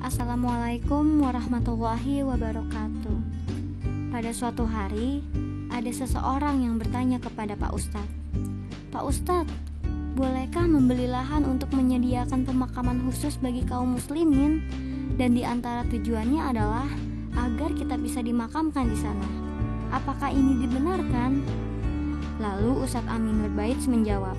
Assalamualaikum warahmatullahi wabarakatuh. Pada suatu hari, ada seseorang yang bertanya kepada Pak Ustadz, "Pak Ustadz, bolehkah membeli lahan untuk menyediakan pemakaman khusus bagi kaum muslimin? Dan di antara tujuannya adalah agar kita bisa dimakamkan di sana. Apakah ini dibenarkan?" Lalu Ustadz Aminur Baits menjawab,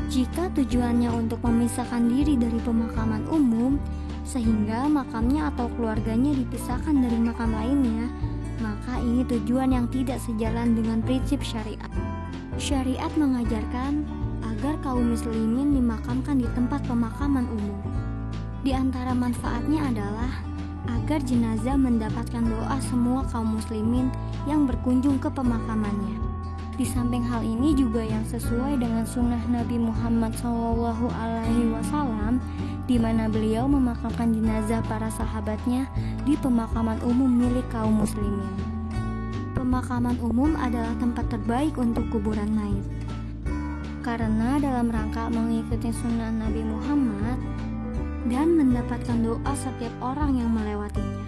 "Jika tujuannya untuk memisahkan diri dari pemakaman umum sehingga makamnya atau keluarganya dipisahkan dari makam lainnya, maka ini tujuan yang tidak sejalan dengan prinsip syariat. Syariat mengajarkan agar kaum muslimin dimakamkan di tempat pemakaman umum. Di antara manfaatnya adalah agar jenazah mendapatkan doa semua kaum muslimin yang berkunjung ke pemakamannya. Di samping hal ini juga yang sesuai dengan sunnah Nabi Muhammad SAW, di mana beliau memakamkan jenazah para sahabatnya di pemakaman umum milik kaum muslimin. Pemakaman umum adalah tempat terbaik untuk kuburan mayit, karena dalam rangka mengikuti sunnah Nabi Muhammad dan mendapatkan doa setiap orang yang melewatinya,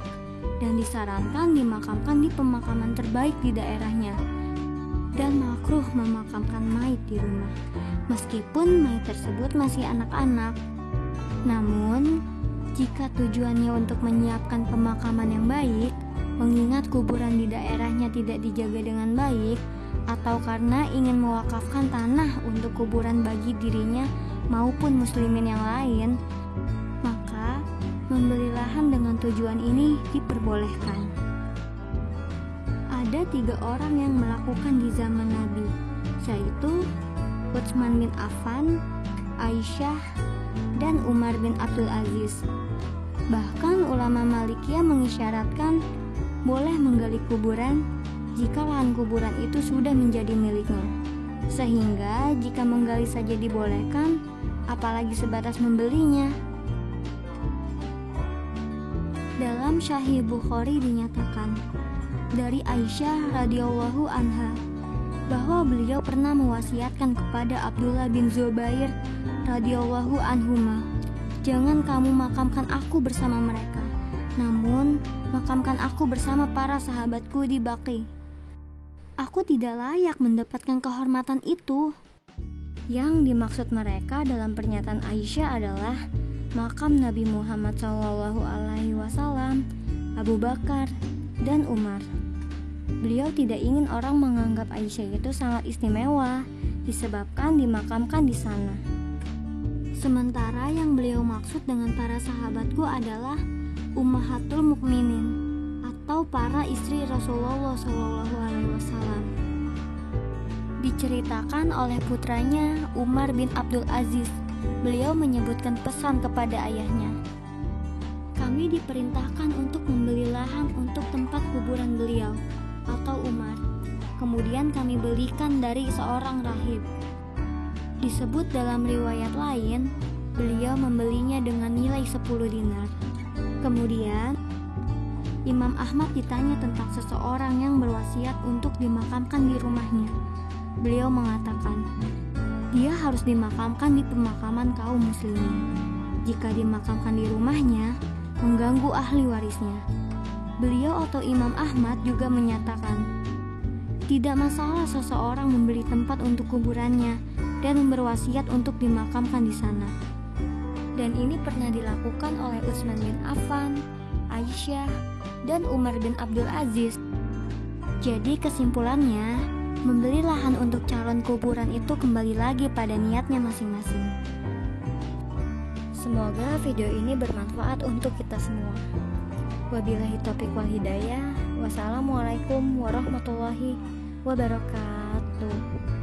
dan disarankan dimakamkan di pemakaman terbaik di daerahnya. Dan makruh memakamkan mayit di rumah, meskipun mayit tersebut masih anak-anak. Namun, jika tujuannya untuk menyiapkan pemakaman yang baik, mengingat kuburan di daerahnya tidak dijaga dengan baik, atau karena ingin mewakafkan tanah untuk kuburan bagi dirinya maupun muslimin yang lain, maka membeli lahan dengan tujuan ini diperbolehkan. Ada 3 orang yang melakukan di zaman Nabi, yaitu Utsman bin Affan, Aisyah, dan Umar bin Abdul Aziz. Bahkan ulama Malikiyah mengisyaratkan boleh menggali kuburan jika lahan kuburan itu sudah menjadi miliknya. Sehingga jika menggali saja dibolehkan, apalagi sebatas membelinya. Dalam Sahih Bukhari dinyatakan dari Aisyah radhiyallahu anha bahwa beliau pernah mewasiatkan kepada Abdullah bin Zubair radhiyallahu anhuma, "Jangan kamu makamkan aku bersama mereka, namun makamkan aku bersama para sahabatku di Baqi. Aku tidak layak mendapatkan kehormatan itu." Yang dimaksud mereka dalam pernyataan Aisyah adalah makam Nabi Muhammad SAW, Abu Bakar, dan Umar. Beliau tidak ingin orang menganggap Aisyah itu sangat istimewa disebabkan dimakamkan di sana. Sementara yang beliau maksud dengan para sahabatku adalah ummahatul mukminin atau para istri Rasulullah SAW. Diceritakan oleh putranya Umar bin Abdul Aziz, beliau menyebutkan pesan kepada ayahnya, "Kami diperintahkan untuk membeli lahan untuk tempat kuburan beliau atau Umar. Kemudian kami belikan dari seorang rahib." Disebut dalam riwayat lain, beliau membelinya dengan nilai 10 dinar. Kemudian Imam Ahmad ditanya tentang seseorang yang berwasiat untuk dimakamkan di rumahnya. Beliau mengatakan, dia harus dimakamkan di pemakaman kaum muslimin. Jika dimakamkan di rumahnya, mengganggu ahli warisnya. Beliau atau Imam Ahmad juga menyatakan, tidak masalah seseorang membeli tempat untuk kuburannya dan berwasiat untuk dimakamkan di sana. Dan ini pernah dilakukan oleh Utsman bin Affan, Aisyah, dan Umar bin Abdul Aziz. Jadi kesimpulannya, membeli lahan untuk calon kuburan itu kembali lagi pada niatnya masing-masing. Semoga video ini bermanfaat untuk kita semua. Wabillahi taufiq wal hidayah. Wassalamualaikum warahmatullahi wabarakatuh.